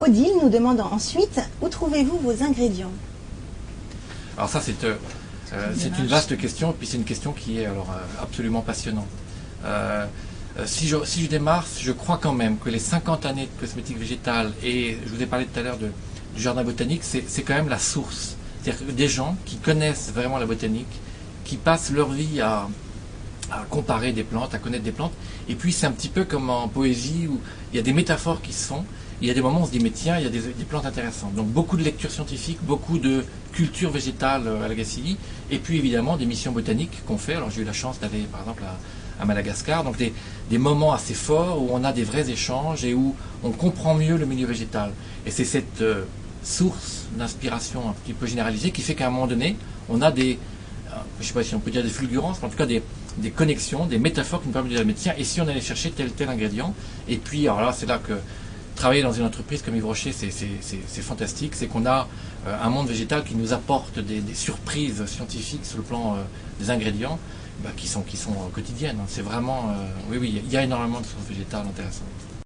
Odile nous demande ensuite où trouvez-vous vos ingrédients? Alors ça c'est une vaste question, puis c'est une question qui est absolument passionnante. Si je démarre, je crois quand même que les 50 années de cosmétique végétale, et je vous ai parlé tout à l'heure du jardin botanique, c'est quand même la source. C'est-à-dire que des gens qui connaissent vraiment la botanique, qui passent leur vie à comparer des plantes, à connaître des plantes, et puis c'est un petit peu comme en poésie où il y a des métaphores qui se font, il y a des moments où on se dit mais tiens, il y a des plantes intéressantes. Donc beaucoup de lectures scientifiques, beaucoup de culture végétale à la Gacilly, et puis évidemment des missions botaniques qu'on fait. Alors j'ai eu la chance d'aller par exemple à Madagascar, donc des moments assez forts où on a des vrais échanges et où on comprend mieux le milieu végétal. Et c'est cette source d'inspiration un petit peu généralisée qui fait qu'à un moment donné, on a je ne sais pas si on peut dire des fulgurances, mais en tout cas des connexions, des métaphores qui nous permettent de dire mais tiens, et si on allait chercher tel ingrédient. Et puis alors là, c'est là que travailler dans une entreprise comme Yves Rocher, c'est fantastique. C'est qu'on a un monde végétal qui nous apporte des surprises scientifiques sur le plan des ingrédients qui sont quotidiennes. C'est vraiment, oui, il y a énormément de sources végétales intéressantes.